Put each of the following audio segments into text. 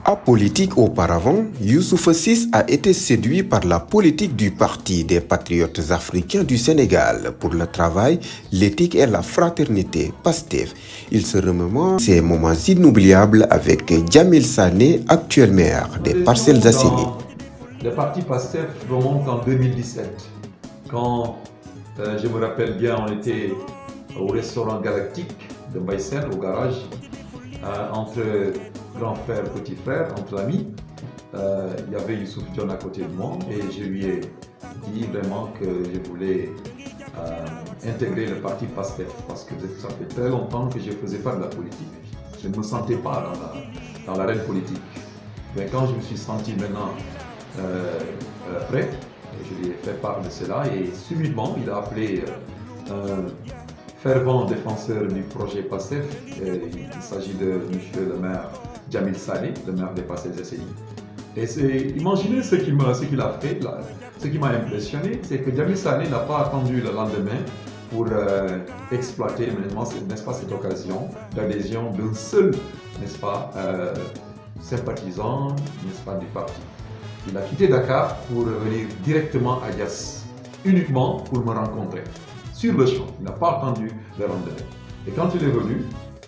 Apolitique auparavant, Youssoupha Ciss a été séduit par la politique du Parti des Patriotes Africains du Sénégal pour le travail, l'éthique et la fraternité, PASTEF. Il se remémore ces moments inoubliables avec Djamil Sané, actuel maire des Parcelles Assainies. Le parti PASTEF remonte en 2017, quand, je me rappelle bien, on était au restaurant Galactique de Baïsen, au garage, entre grand frère, petit frère, entre amis. Il y avait Youssouf John à côté de moi et je lui ai dit vraiment que je voulais intégrer le parti PASTEF parce que ça fait très longtemps que je ne faisais pas de la politique. Je ne me sentais pas dans l'arène politique. Mais quand je me suis senti maintenant prêt, je lui ai fait part de cela et subitement il a appelé un fervent défenseur du projet PASTEF. Il s'agit de monsieur le maire Djamil Sané, le maire des Parcelles Assainies. Et imaginez ce qu'il a fait, là. Ce qui m'a impressionné, c'est que Djamil Sané n'a pas attendu le lendemain pour exploiter, n'est-ce pas, cette occasion d'adhésion d'un seul, n'est-ce pas, sympathisant, n'est-ce pas, du parti. Il a quitté Dakar pour venir directement à Diass, uniquement pour me rencontrer, sur le champ. Il n'a pas attendu le lendemain. Et quand il est venu,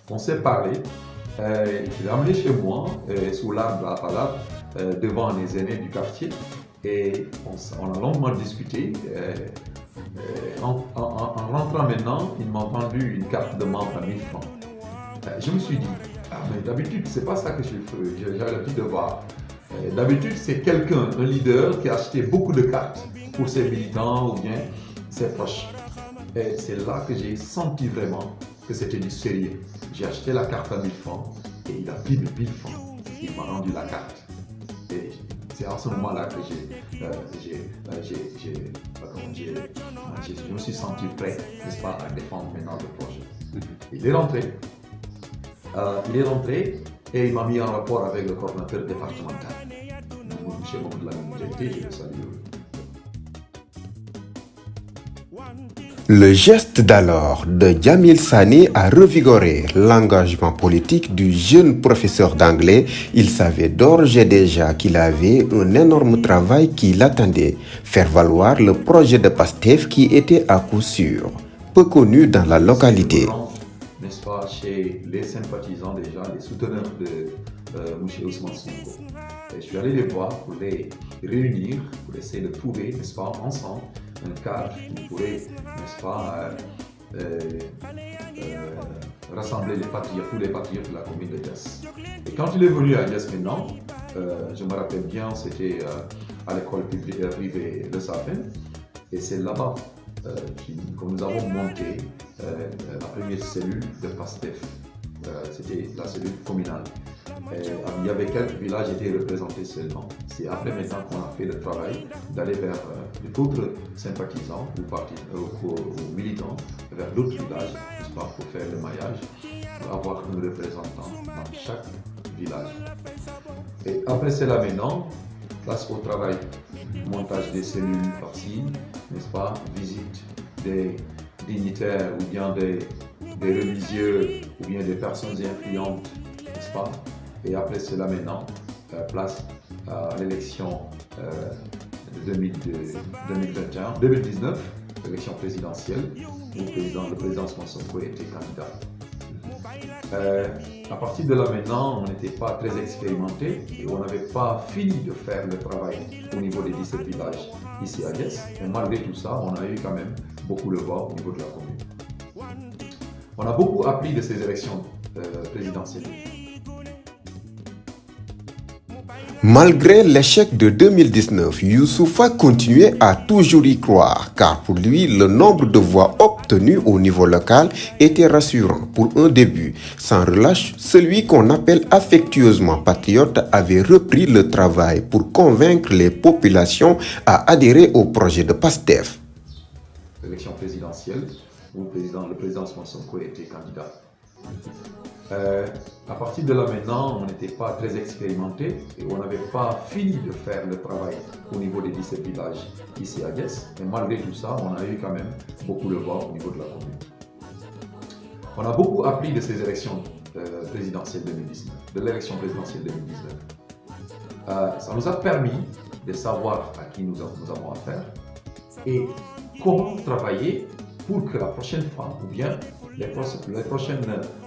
on s'est parlé. Il est amené chez moi, sous l'arbre à palabre, devant les aînés du quartier. Et on a longuement discuté. En rentrant maintenant, il m'a vendu une carte de membre à 1000 francs. Je me suis dit, mais d'habitude, c'est pas ça que j'ai l'habitude de voir. D'habitude, c'est quelqu'un, un leader, qui a acheté beaucoup de cartes pour ses militants ou bien ses proches. Et c'est là que j'ai senti vraiment que c'était du sérieux. J'ai acheté la carte à 1000 francs et il a pris mes 1000 francs. Il m'a rendu la carte. Et c'est à ce moment-là que je me suis senti prêt, n'est-ce pas, à défendre maintenant le projet. Il est rentré et il m'a mis en rapport avec le coordinateur départemental. M. Mohamed Lamine Diaité, je le salue. Le geste d'alors de Djamil Sané a revigoré l'engagement politique du jeune professeur d'anglais. Il savait d'ores et déjà qu'il avait un énorme travail qui l'attendait, faire valoir le projet de PASTEF qui était à coup sûr peu connu dans la localité. N'est-ce pas, chez les sympathisants déjà, les souteneurs de M. Ousmane Sonko. Je suis allé les voir pour les réunir, pour essayer de trouver, n'est-ce pas, ensemble, un cadre qui pourrait, n'est-ce pas, rassembler les patriotes, tous les patriotes de la commune de Diass. Et quand il est venu à Diass maintenant, je me rappelle bien, c'était à l'école privée de Safen, et c'est là-bas que nous avons monté la première cellule de PASTEF. C'était la cellule communale. Il y avait quelques villages qui étaient représentés seulement. C'est après maintenant qu'on a fait le travail d'aller vers d'autres sympathisants ou militants, vers d'autres villages, n'est-ce pas, pour faire le maillage, pour avoir un représentant dans chaque village. Et après cela maintenant, place au travail, montage des cellules par-ci, n'est-ce pas, visite des dignitaires ou bien des religieux ou bien des personnes influentes, n'est-ce pas? Et après cela maintenant, place à l'élection de 2019, l'élection présidentielle, où le président Ousmane Sonko était candidat. À partir de là maintenant, on n'était pas très expérimenté et on n'avait pas fini de faire le travail au niveau des 17 villages ici à Diass. Et malgré tout ça, on a eu quand même beaucoup le voix au niveau de la commune. On a beaucoup appris de ces élections présidentielles. Malgré l'échec de 2019, Youssoupha continuait à toujours y croire, car pour lui, le nombre de voix obtenues au niveau local était rassurant pour un début. Sans relâche, celui qu'on appelle affectueusement patriote avait repris le travail pour convaincre les populations à adhérer au projet de PASTEF. L'élection présidentielle, où le président Ousmane Sonko était candidat. À partir de là maintenant, on n'était pas très expérimenté et on n'avait pas fini de faire le travail au niveau des 17 villages ici à Diass. Et malgré tout ça, on a eu quand même beaucoup de voix au niveau de la commune. On a beaucoup appris de ces élections présidentielles 2019, de l'élection présidentielle 2019. Ça nous a permis de savoir à qui nous avons affaire et comment travailler pour que la prochaine fois, ou bien les prochaines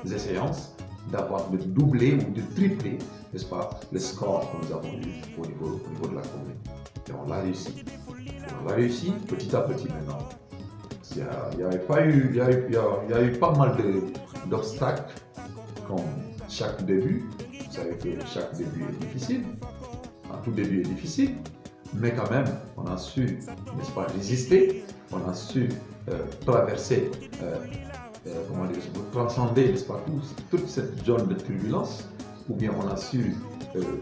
séances, d'avoir de doubler ou de tripler, n'est-ce pas, le score que nous avons eu au niveau de la commune. Et on l'a réussi. On l'a réussi petit à petit maintenant. Il y a eu pas mal d'obstacles comme chaque début. Vous savez que chaque début est difficile. Tout début est difficile. Mais quand même, on a su, n'est-ce pas, résister. On a su traverser, transcender, n'est-ce pas, toute cette zone de turbulence. Ou bien on a su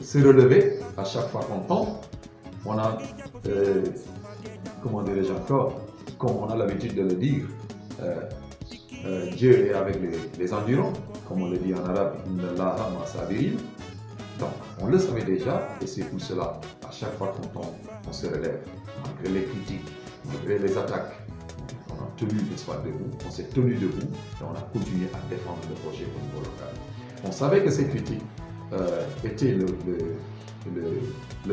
se relever à chaque fois qu'on tombe. On a, comment dirais-je encore, comme on a l'habitude de le dire, Dieu est avec les endurants, comme on le dit en arabe, donc on le savait déjà, et c'est pour cela, à chaque fois qu'on tombe, on se relève, malgré les critiques, malgré les attaques. On a tenu, n'est-ce pas, debout, on s'est tenu debout, et on a continué à défendre le projet au niveau local. On savait que ces critiques étaient le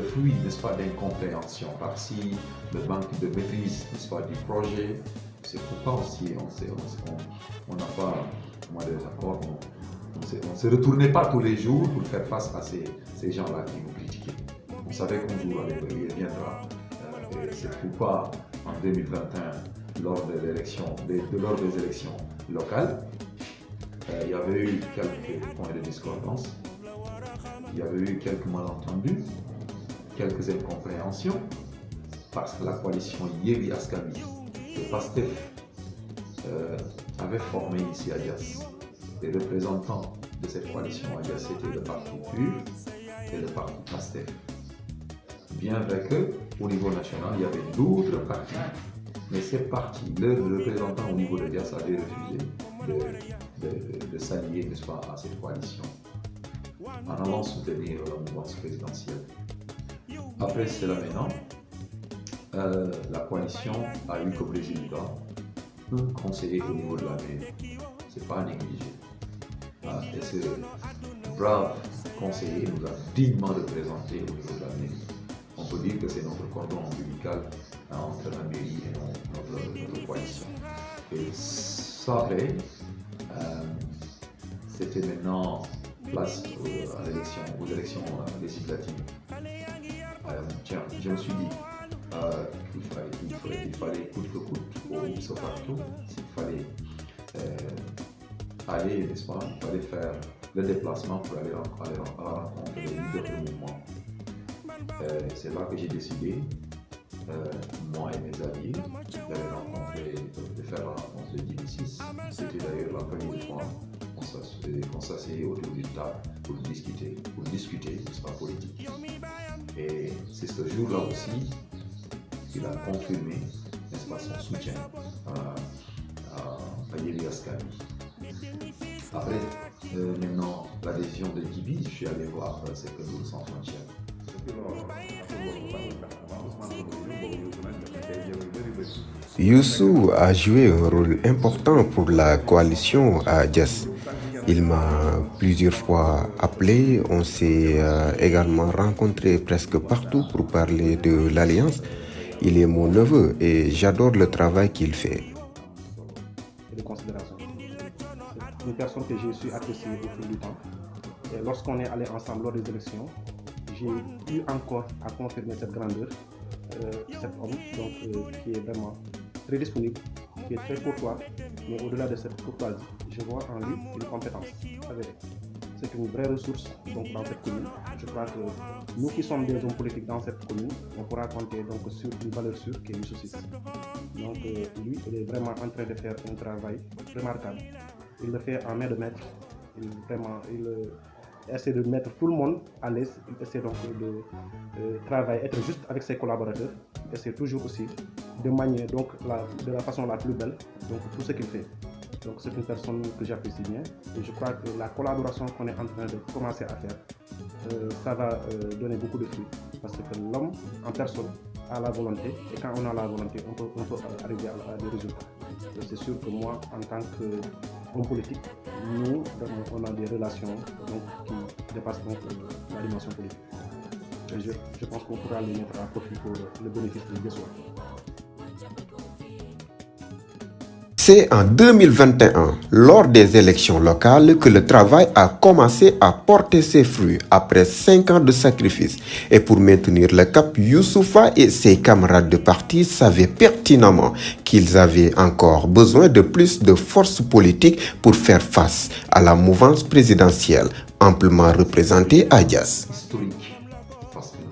fruit, n'est-ce pas, d'incompréhension par-ci, le manque de maîtrise, n'est-ce pas, du projet. C'est pourquoi aussi on n'a pas, comment dire encore, on ne se retournait pas tous les jours pour faire face à ces gens-là qui nous critiquaient. On savait qu'un jour il viendra. Et c'est pourquoi en 2021, lors des élections locales, il y avait eu quelques points de discordance, il y avait eu quelques malentendus, quelques incompréhensions, parce que la coalition Yewwi Askan Wi et PASTEF avait formé ici à Diass. Les représentants de cette coalition à Diass étaient le parti PUR et le parti PASTEF. Bien vrai qu'au niveau national, il y avait d'autres partis, mais ces partis, leurs représentants au niveau de Diass avaient refusé de s'allier, n'est-ce pas, à cette coalition, en allant soutenir la mouvance présidentielle. Après cela maintenant, la coalition a eu comme résultat un conseiller au niveau de la mairie. Ce n'est pas à négliger. Et ce brave conseiller nous a dignement représenté au niveau de la mairie. On peut dire que c'est notre cordon ombilical entre la mairie et notre coalition. Et ça fait, c'était maintenant place aux élections législatives. Tiens, je me suis dit qu'il fallait coûte que coûte, au sauf partout, s'il fallait aller, n'est-ce pas, il fallait faire le déplacement pour aller à la rencontre des leaders du mouvement. C'est là que j'ai décidé, moi et mes alliés, de faire la rencontre le 16. C'était d'ailleurs la première fois qu'on s'asseyait autour d'une table pour discuter, n'est-ce pas, politique. Et c'est ce jour-là aussi qu'il a confirmé, n'est-ce pas, son soutien à Yewwi Askan Wi. Après, maintenant, l'adhésion de Djiby, je suis allé voir ce que nous sans frontières. Youssou a joué un rôle important pour la coalition à Diass. Il m'a plusieurs fois appelé, on s'est également rencontrés presque partout pour parler de l'Alliance. Il est mon neveu et j'adore le travail qu'il fait. De considération. C'est une personne que j'ai su apprécier au fil du temps. Et lorsqu'on est allé ensemble lors des élections, j'ai eu encore à confirmer cette grandeur, cet homme donc, qui est vraiment très disponible, qui est très courtois, mais au-delà de cette courtoisie, je vois en lui une compétence avérée. C'est une vraie ressource donc, dans cette commune. Je crois que nous qui sommes des hommes politiques dans cette commune, on pourra compter donc, sur une valeur sûre qui est Youssou Cissé. Donc lui, il est vraiment en train de faire un travail remarquable. Il le fait en main de maître. Il essaie de mettre tout le monde à l'aise. Il essaie donc de travailler, être juste avec ses collaborateurs. Il essaie toujours aussi de manier donc, de la façon la plus belle donc, tout ce qu'il fait. Donc c'est une personne que j'apprécie bien et je crois que la collaboration qu'on est en train de commencer à faire, ça va donner beaucoup de fruits parce que l'homme en personne a la volonté et quand on a la volonté, on peut arriver à des résultats. Et c'est sûr que moi, en tant qu'homme politique, nous, on a des relations donc, qui dépassent donc, la dimension politique. Et je pense qu'on pourra les mettre à profit pour le bénéfice de Guessois. C'est en 2021, lors des élections locales, que le travail a commencé à porter ses fruits après 5 ans de sacrifice. Et pour maintenir le cap, Youssoufa et ses camarades de parti savaient pertinemment qu'ils avaient encore besoin de plus de force politique pour faire face à la mouvance présidentielle, amplement représentée à Diass. Historique, parce que le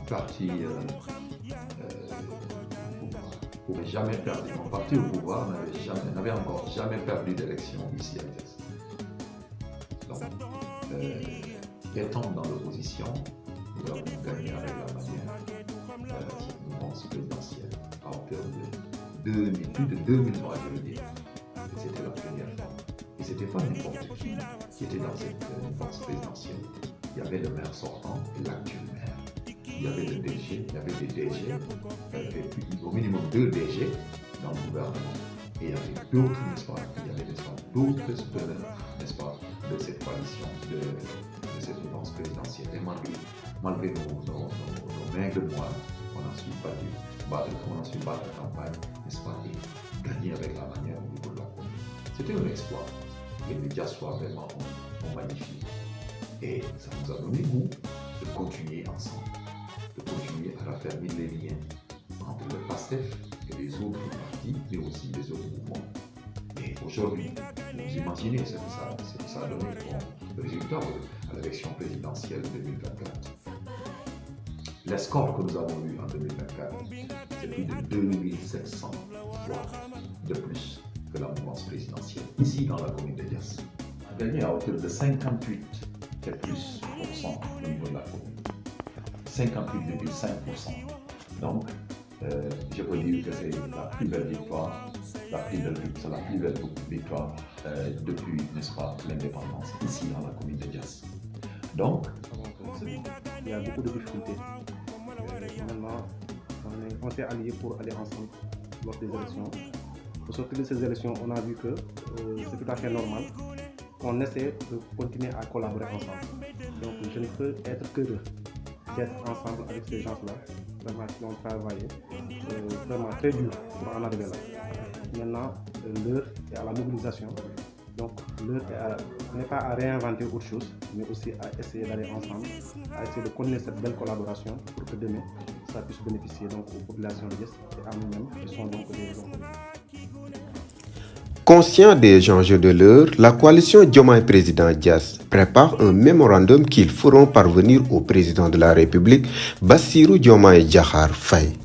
parti n'avait jamais perdu. Mon parti au pouvoir n'avait encore jamais perdu d'élection ici à Diass. Donc, étant dans l'opposition, nous avons gagné avec la manière cette mouvance présidentielle à hauteur de plus de 2000 voix, je veux dire. Et c'était la première fois. Et ce n'était pas n'importe qui était dans cette mouvance présidentielle. Il y avait le maire sortant et l'actuel maire. Il y avait le DG, il y avait des DG, il y avait au minimum 2 DG dans le gouvernement. Et il y avait d'autres, n'est-ce pas, d'autres teneurs, n'est-ce pas, de cette coalition, de cette mouvance présidentielle. Et malgré nos maigres moyens, on a su battre la campagne, n'est-ce pas, et gagner avec la manière au niveau de la commune. C'était un exploit. Les médias vraiment ont magnifié. Et ça nous a donné goût de continuer ensemble, de continuer à raffermir les liens entre le PASTEF et les autres partis, mais aussi les autres mouvements. Et aujourd'hui, vous imaginez ce que ça a donné comme résultat à l'élection présidentielle 2024. Les scores que nous avons eus en 2024, c'est plus de 2700 voix de plus que la mouvance présidentielle, ici dans la commune de Diass. On a gagné à hauteur de 58 et plus % au niveau de la commune. 58,5%. Donc, je peux dire que c'est la plus belle victoire, depuis, n'est-ce pas, l'indépendance, ici dans la commune de Diass. Donc, il y a beaucoup de difficultés. Maintenant, on s'est alliés pour aller ensemble lors des élections. Au sortir de ces élections, on a vu que c'est tout à fait normal qu'on essaie de continuer à collaborer ensemble. Donc, je ne peux être qu'heureux d'être ensemble avec ces gens-là, vraiment qui ont travaillé vraiment très dur pour en arriver là. Maintenant, l'heure est à la mobilisation. Donc, l'heure n'est pas à réinventer autre chose, mais aussi à essayer d'aller ensemble, à essayer de connaître cette belle collaboration pour que demain, ça puisse bénéficier donc aux populations de Diass et à nous-mêmes qui sont donc des hommes. Conscient des enjeux de l'heure, la coalition Diomaye Président Diass prépare un mémorandum qu'ils feront parvenir au président de la République, Bassirou Diomaye Diakhar Faye.